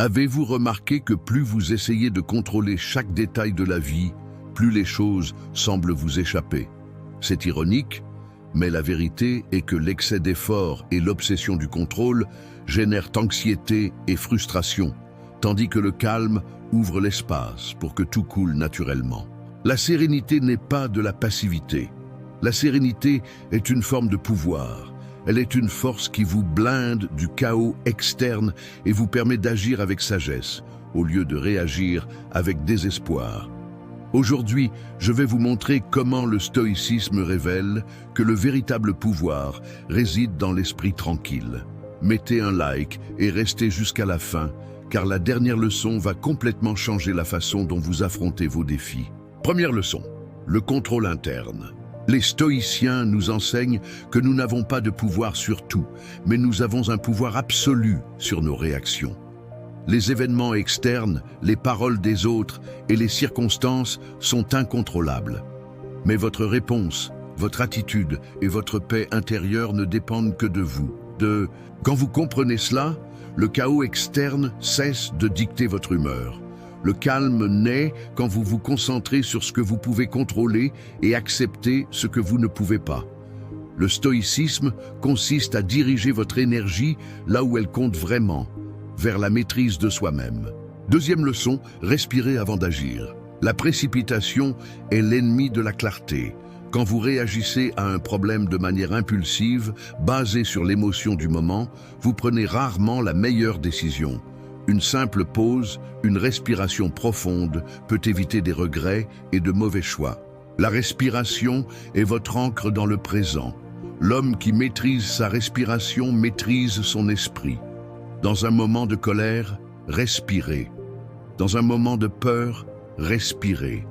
Avez-vous remarqué que plus vous essayez de contrôler chaque détail de la vie, plus les choses semblent vous échapper? C'est ironique, mais la vérité est que l'excès d'effort et l'obsession du contrôle génèrent anxiété et frustration, tandis que le calme ouvre l'espace pour que tout coule naturellement. La sérénité n'est pas de la passivité. La sérénité est une forme de pouvoir. Elle est une force qui vous blinde du chaos externe et vous permet d'agir avec sagesse, au lieu de réagir avec désespoir. Aujourd'hui, je vais vous montrer comment le stoïcisme révèle que le véritable pouvoir réside dans l'esprit tranquille. Mettez un like et restez jusqu'à la fin, car la dernière leçon va complètement changer la façon dont vous affrontez vos défis. Première leçon, le contrôle interne. Les stoïciens nous enseignent que nous n'avons pas de pouvoir sur tout, mais nous avons un pouvoir absolu sur nos réactions. Les événements externes, les paroles des autres et les circonstances sont incontrôlables. Mais votre réponse, votre attitude et votre paix intérieure ne dépendent que de vous. Quand vous comprenez cela, le chaos externe cesse de dicter votre humeur. Le calme naît quand vous vous concentrez sur ce que vous pouvez contrôler et accepter ce que vous ne pouvez pas. Le stoïcisme consiste à diriger votre énergie là où elle compte vraiment, vers la maîtrise de soi-même. Deuxième leçon, respirez avant d'agir. La précipitation est l'ennemi de la clarté. Quand vous réagissez à un problème de manière impulsive, basée sur l'émotion du moment, vous prenez rarement la meilleure décision. Une simple pause, une respiration profonde peut éviter des regrets et de mauvais choix. La respiration est votre ancre dans le présent. L'homme qui maîtrise sa respiration maîtrise son esprit. Dans un moment de colère, respirez. Dans un moment de peur, respirez.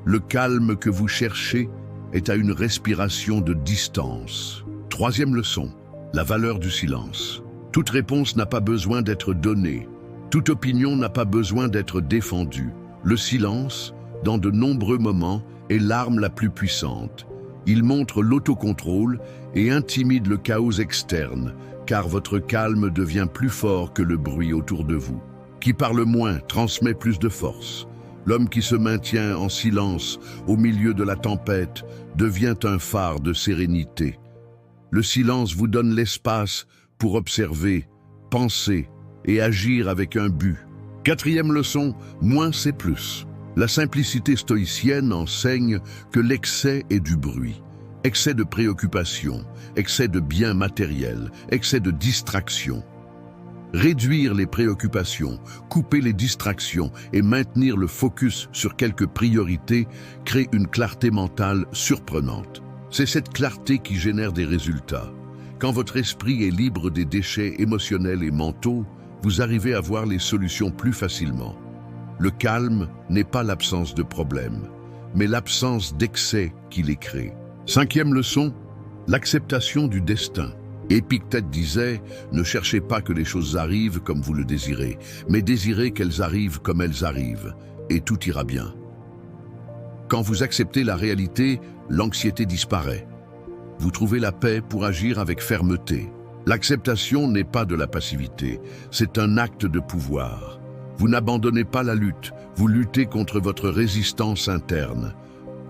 Le calme que vous cherchez est à une respiration de distance. Troisième leçon, la valeur du silence. Toute réponse n'a pas besoin d'être donnée. Toute opinion n'a pas besoin d'être défendue. Le silence, dans de nombreux moments, est l'arme la plus puissante. Il montre l'autocontrôle et intimide le chaos externe, car votre calme devient plus fort que le bruit autour de vous. Qui parle moins transmet plus de force. L'homme qui se maintient en silence au milieu de la tempête devient un phare de sérénité. Le silence vous donne l'espace pour observer, penser et agir avec un but. Quatrième leçon, moins c'est plus. La simplicité stoïcienne enseigne que l'excès est du bruit. Excès de préoccupation, excès de biens matériels, excès de distraction. Réduire les préoccupations, couper les distractions et maintenir le focus sur quelques priorités crée une clarté mentale surprenante. C'est cette clarté qui génère des résultats. Quand votre esprit est libre des déchets émotionnels et mentaux, vous arrivez à voir les solutions plus facilement. Le calme n'est pas l'absence de problèmes, mais l'absence d'excès qui les crée. Cinquième leçon, l'acceptation du destin. Épictète disait « Ne cherchez pas que les choses arrivent comme vous le désirez, mais désirez qu'elles arrivent comme elles arrivent, et tout ira bien. » Quand vous acceptez la réalité, l'anxiété disparaît. Vous trouvez la paix pour agir avec fermeté. L'acceptation n'est pas de la passivité, c'est un acte de pouvoir. Vous n'abandonnez pas la lutte, vous luttez contre votre résistance interne.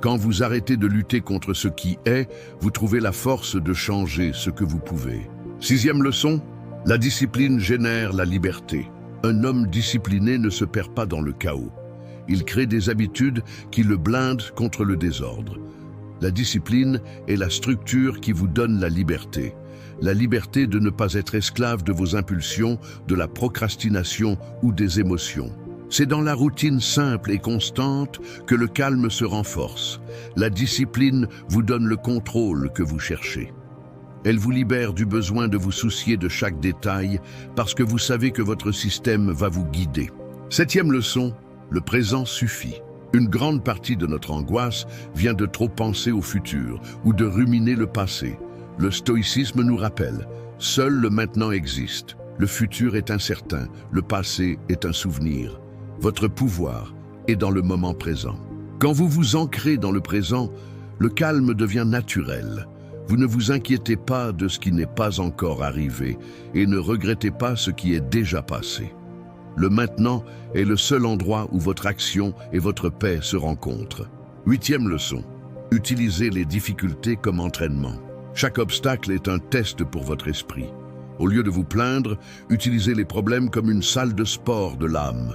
Quand vous arrêtez de lutter contre ce qui est, vous trouvez la force de changer ce que vous pouvez. Sixième leçon, la discipline génère la liberté. Un homme discipliné ne se perd pas dans le chaos. Il crée des habitudes qui le blindent contre le désordre. La discipline est la structure qui vous donne la liberté. La liberté de ne pas être esclave de vos impulsions, de la procrastination ou des émotions. C'est dans la routine simple et constante que le calme se renforce. La discipline vous donne le contrôle que vous cherchez. Elle vous libère du besoin de vous soucier de chaque détail parce que vous savez que votre système va vous guider. Septième leçon, le présent suffit. Une grande partie de notre angoisse vient de trop penser au futur ou de ruminer le passé. Le stoïcisme nous rappelle, seul le maintenant existe. Le futur est incertain, le passé est un souvenir. Votre pouvoir est dans le moment présent. Quand vous vous ancrez dans le présent, le calme devient naturel. Vous ne vous inquiétez pas de ce qui n'est pas encore arrivé et ne regrettez pas ce qui est déjà passé. Le maintenant est le seul endroit où votre action et votre paix se rencontrent. 8e leçon. Utilisez les difficultés comme entraînement. Chaque obstacle est un test pour votre esprit. Au lieu de vous plaindre, utilisez les problèmes comme une salle de sport de l'âme.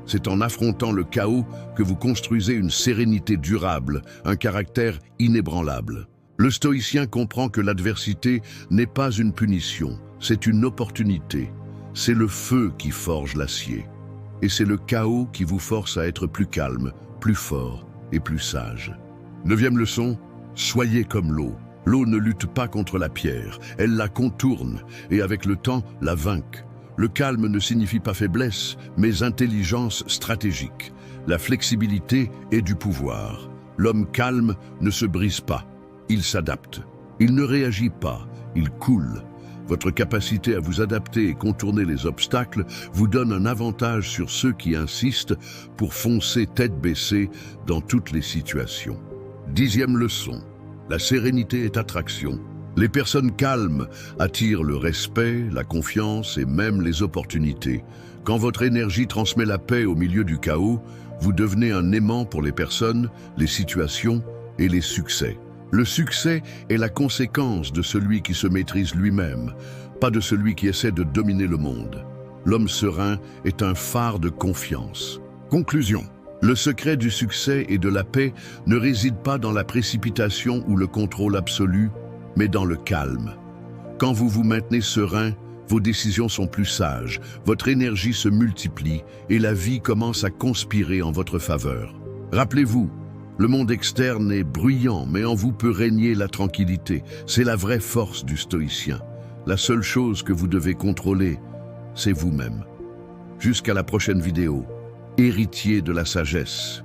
C'est en affrontant le chaos que vous construisez une sérénité durable, un caractère inébranlable. Le stoïcien comprend que l'adversité n'est pas une punition, c'est une opportunité. C'est le feu qui forge l'acier. Et c'est le chaos qui vous force à être plus calme, plus fort et plus sage. 9e leçon, soyez comme l'eau. L'eau ne lutte pas contre la pierre, elle la contourne et avec le temps la vainque. Le calme ne signifie pas faiblesse, mais intelligence stratégique. La flexibilité est du pouvoir. L'homme calme ne se brise pas, il s'adapte. Il ne réagit pas, il coule. Votre capacité à vous adapter et contourner les obstacles vous donne un avantage sur ceux qui insistent pour foncer tête baissée dans toutes les situations. 10e leçon. La sérénité est attraction. Les personnes calmes attirent le respect, la confiance et même les opportunités. Quand votre énergie transmet la paix au milieu du chaos, vous devenez un aimant pour les personnes, les situations et les succès. Le succès est la conséquence de celui qui se maîtrise lui-même, pas de celui qui essaie de dominer le monde. L'homme serein est un phare de confiance. Conclusion. Le secret du succès et de la paix ne réside pas dans la précipitation ou le contrôle absolu, mais dans le calme. Quand vous vous maintenez serein, vos décisions sont plus sages, votre énergie se multiplie et la vie commence à conspirer en votre faveur. Rappelez-vous, le monde externe est bruyant, mais en vous peut régner la tranquillité. C'est la vraie force du stoïcien. La seule chose que vous devez contrôler, c'est vous-même. Jusqu'à la prochaine vidéo. Héritier de la sagesse.